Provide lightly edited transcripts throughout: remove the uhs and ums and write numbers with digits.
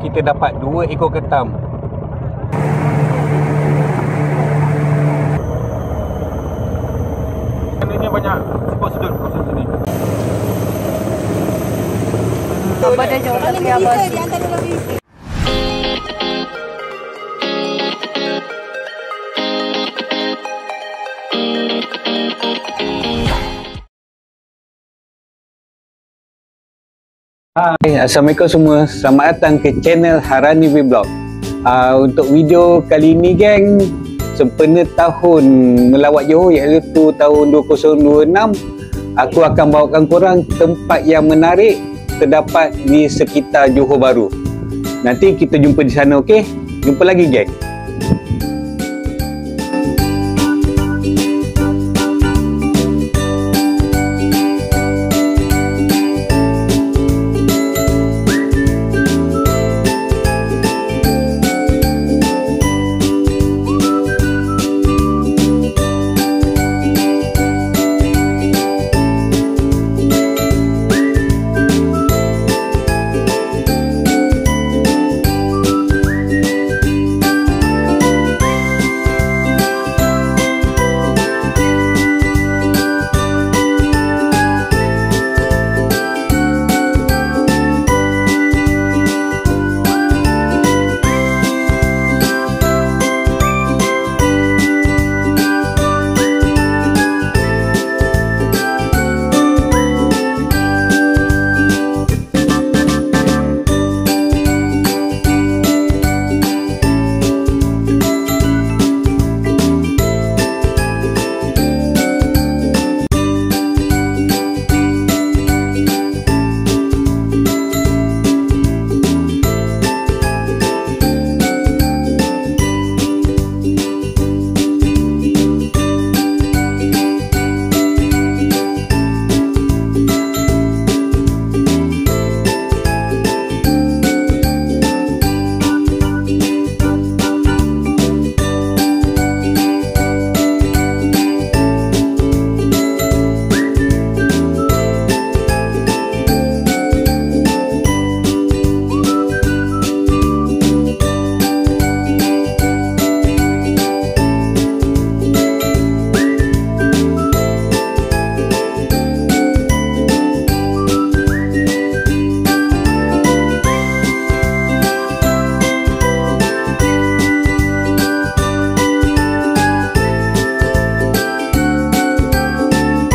kita dapat 2 ekor ketam. Ini banyak siput sudut kat sini. Apa dah jauh lagi abang? Hai, Assalamualaikum semua. Selamat datang ke channel Harani Vlog. Untuk video kali ni geng, sempena tahun melawat Johor iaitu tahun 2026, aku akan bawakan korang tempat yang menarik terdapat di sekitar Johor Bahru. Nanti kita jumpa di sana, okey? Jumpa lagi geng.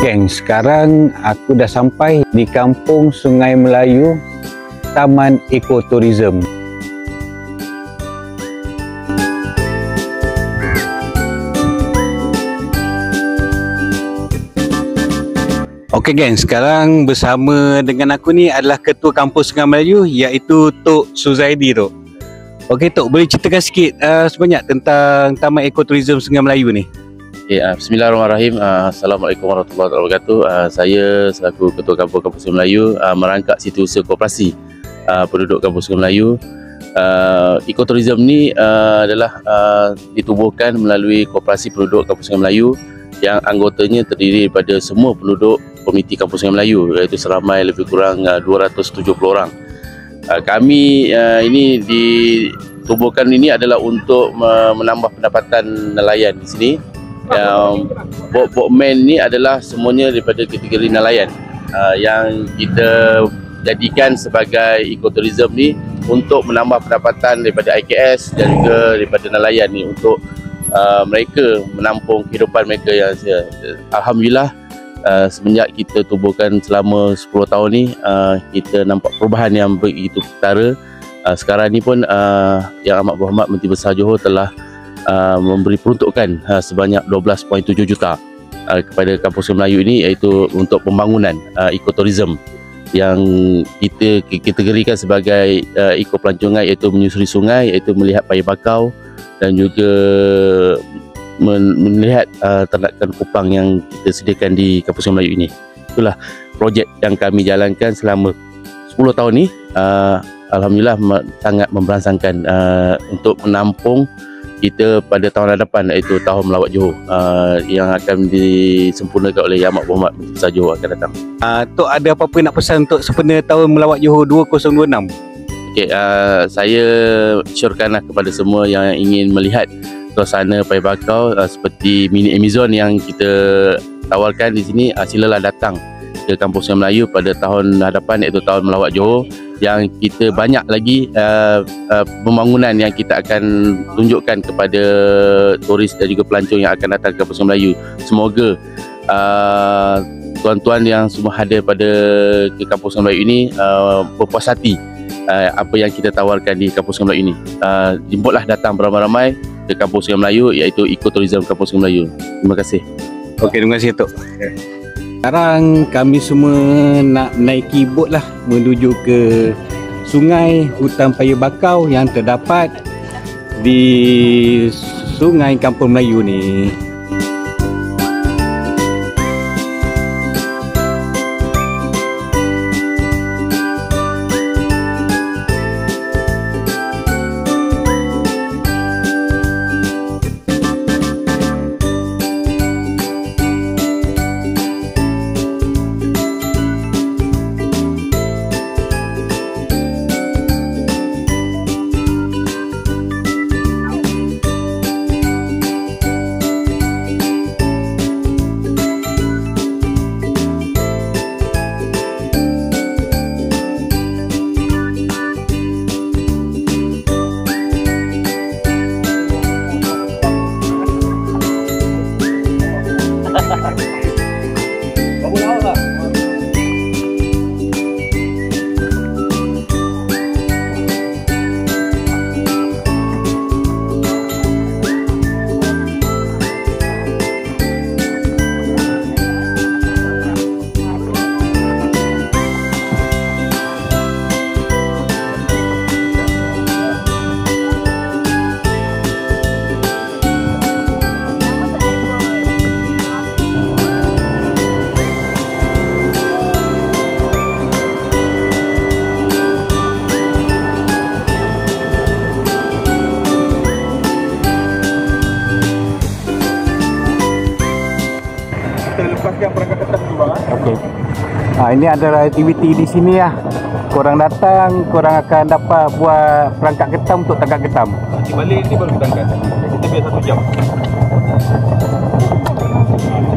Geng, sekarang aku dah sampai di Kampung Sungai Melayu, Taman Ekoturism. Okey geng, sekarang bersama dengan aku ni adalah Ketua Kampung Sungai Melayu iaitu Tok Suzaidi tu. Okey Tok, boleh ceritakan sikit sebanyak tentang Taman Ekoturism Sungai Melayu ni? Bismillahirrahmanirrahim. Assalamualaikum warahmatullahi wabarakatuh. Saya selaku Ketua Kampung Sungai Melayu merangkap Setiausaha Koperasi penduduk Kampung Sungai Melayu. Ekoturism ni adalah ditubuhkan melalui Koperasi Penduduk Kampung Sungai Melayu yang anggotanya terdiri daripada semua penduduk komuniti Kampung Sungai Melayu, iaitu seramai lebih kurang 270 orang. Kami ini ditubuhkan ini adalah untuk menambah pendapatan nelayan di sini. Boatman ni adalah semuanya daripada kategori nelayan yang kita jadikan sebagai ekoturism ni untuk menambah pendapatan daripada IKS dan juga daripada nelayan ni untuk mereka menampung kehidupan mereka yang alhamdulillah semenjak kita tubuhkan selama 10 tahun ni kita nampak perubahan yang begitu ketara. Sekarang ni pun Yang Amat Berhormat Menteri Besar Johor telah memberi peruntukan sebanyak 12.7 juta kepada Kampung Sungai Melayu ini, iaitu untuk pembangunan ekoturism yang kita kategorikan sebagai ekopelancongan, iaitu menyusuri sungai, iaitu melihat paya bakau dan juga melihat ternakan kupang yang kita sediakan di Kampung Sungai Melayu ini. Itulah projek yang kami jalankan selama 10 tahun ni. Alhamdulillah sangat memberangsangkan untuk menampung kita pada tahun hadapan, iaitu tahun melawat Johor yang akan disempurnakan oleh Yang Amat Berhormat Menteri Besar Johor akan datang. Tok ada apa-apa nak pesan untuk sempena tahun melawat Johor 2026? Saya syorkanlah kepada semua yang ingin melihat suasana Paya Bakau seperti mini Amazon yang kita tawarkan di sini. Silalah datang ke Kampung Sungai Melayu pada tahun hadapan, iaitu tahun Melawat Johor, yang kita banyak lagi pembangunan yang kita akan tunjukkan kepada turis dan juga pelancong yang akan datang ke Kampung Sungai Melayu. Semoga tuan-tuan yang semua hadir pada ke Kampung Sungai Melayu ini berpuas hati apa yang kita tawarkan di Kampung Sungai Melayu ini. Jemputlah datang beramai-ramai ke Kampung Sungai Melayu, iaitu ekoturism Kampung Sungai Melayu. Terima kasih. Okey, terima kasih Tok. Sekarang kami semua nak naiki bot lah menuju ke Sungai Hutan Paya Bakau yang terdapat di Sungai Kampung Melayu ni. Okey. Ini adalah aktiviti di sini lah. Korang datang, korang akan dapat buat perangkap ketam untuk tangkap ketam. Nanti balik ni baru kita angkat. Kita biar 1 jam.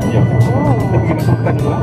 Kita pergi masukkan dulu.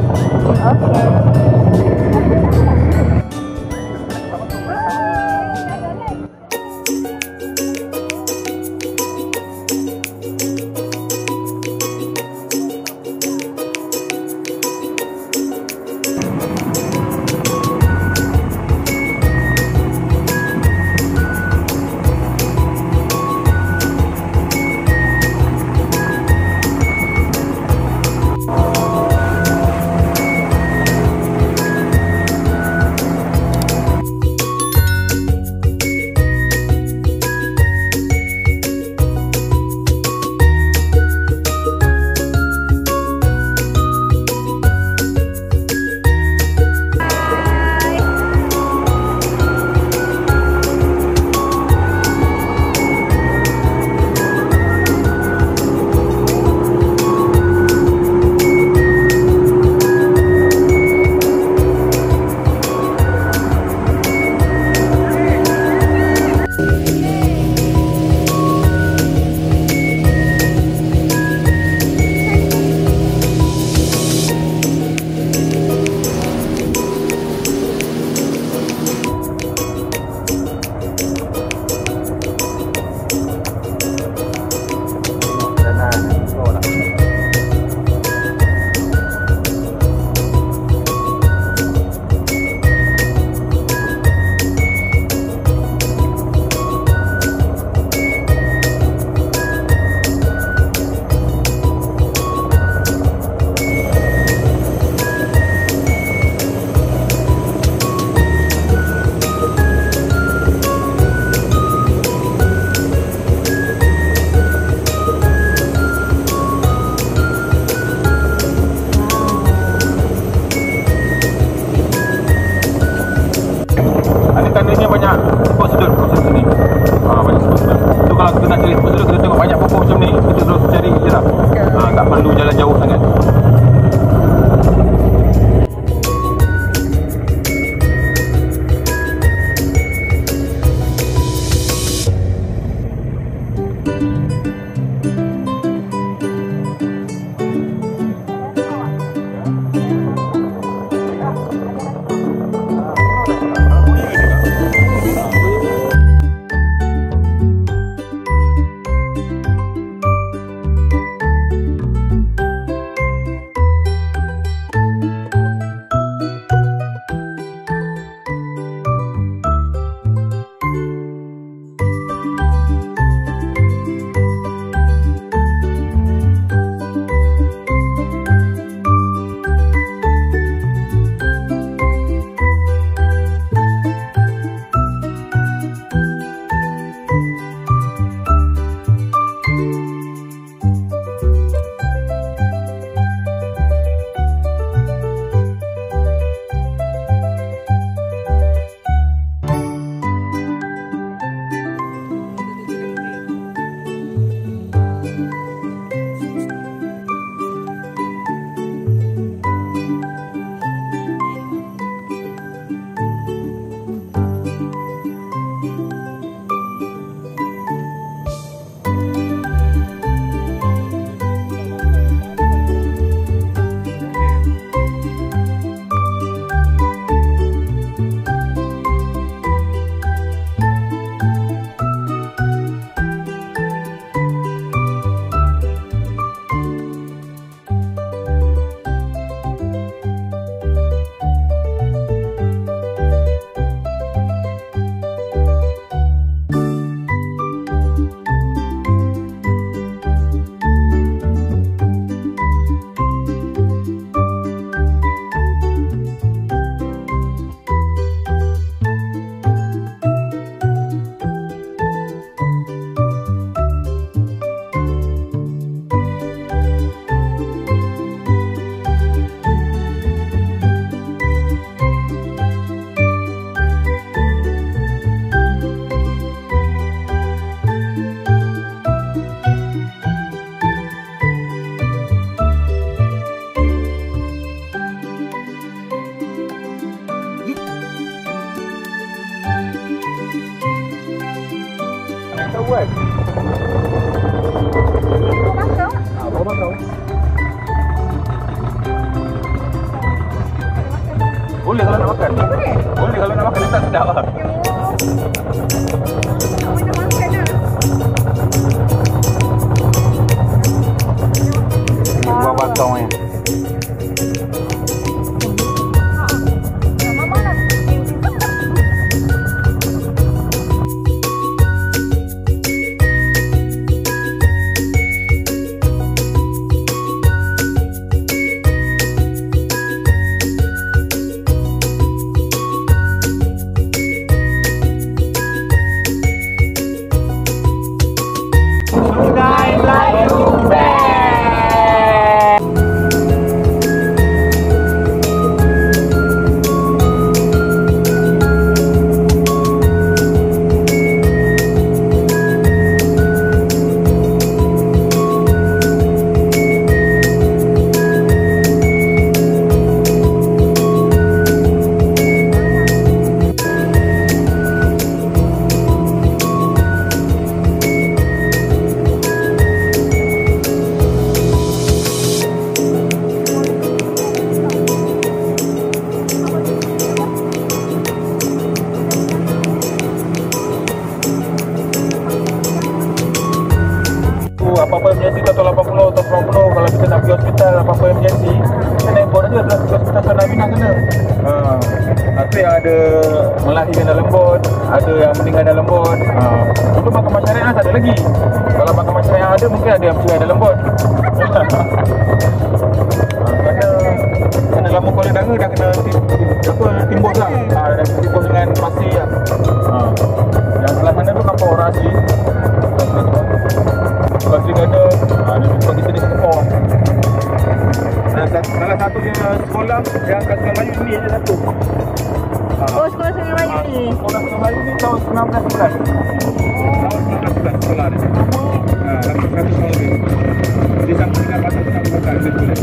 kan? Bawa bakau. Boleh kalau nak makan. Boleh kalau nak makan, dia tak sedap lah. Buah bakau ni. Apa-apa emergency atau 80 atau 90, kalau kita nak pergi hospital apa-apa emergency, kita naik board aja belah hospital Sanabina sana. Itu yang ada melahirkan dalam board, ada yang meninggal dalam board. Dulu mahkamah syariah tak ada lagi. Kalau mahkamah syariah ada, mungkin ada yang meninggal dalam board. Kena lama kuala darah dah kena timbul lah. Dah timbul dengan pasir lah. Yang sebelah sana tu kampung orang asli. Kalau kita ada, dia jumpa kita di Singapura. Salah satunya sekolah yang kat Sungai Melayu ni je satu. Oh, sekolah Sungai Melayu ni. Sekolah Sungai Melayu ni tahun 1911. Tahun 1911 sekolah ni. Satu tahun ni. Dia sampai dengan pasal tentang bukan dia sekolah.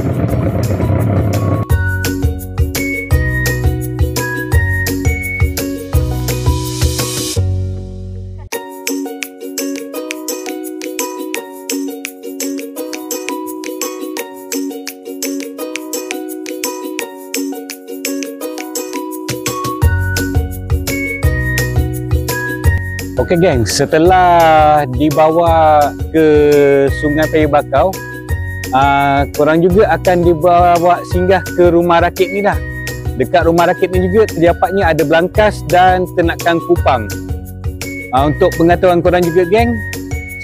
Okey geng, setelah dibawa ke Sungai Payu Bakau, korang juga akan dibawa singgah ke rumah rakit ni dah. Dekat rumah rakit ni juga terdapatnya ada belangkas dan ternakan kupang. Untuk pengetahuan korang juga geng,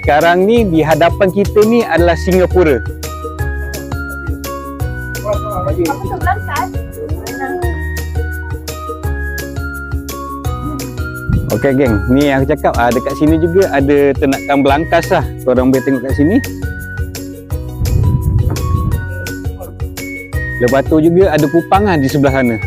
sekarang ni di hadapan kita ni adalah Singapura. Apa tu belangkas? Okey geng, ni yang aku cakap, dekat sini juga ada ternakan belangkas lah. Korang boleh tengok kat sini. Lepas tu juga ada kupang lah di sebelah sana.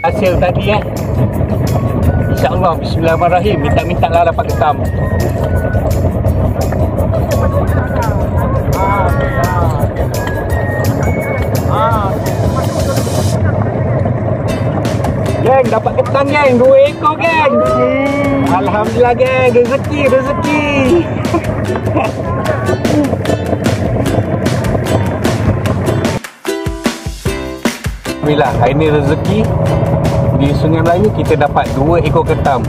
Hasil tadi InsyaAllah bismillahirrahmanirrahim. Minta-minta lah dapat ketam. Geng, dapat ketam geng, 2 ekor geng. Alhamdulillah geng, rezeki. Alhamdulillah, hari ni rezeki di Sungai Melayu kita dapat 2 ekor ketam.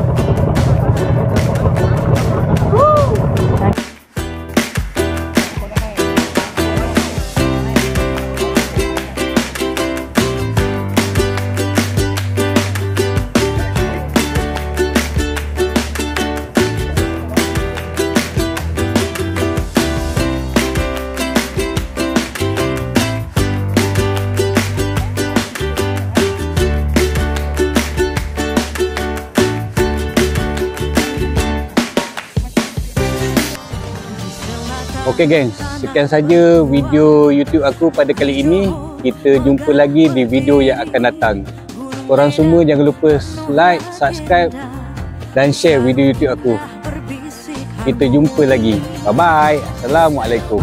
Okey gengs, sekian saja video YouTube aku pada kali ini. Kita jumpa lagi di video yang akan datang. Korang semua jangan lupa like, subscribe dan share video YouTube aku. Kita jumpa lagi. Bye bye. Assalamualaikum.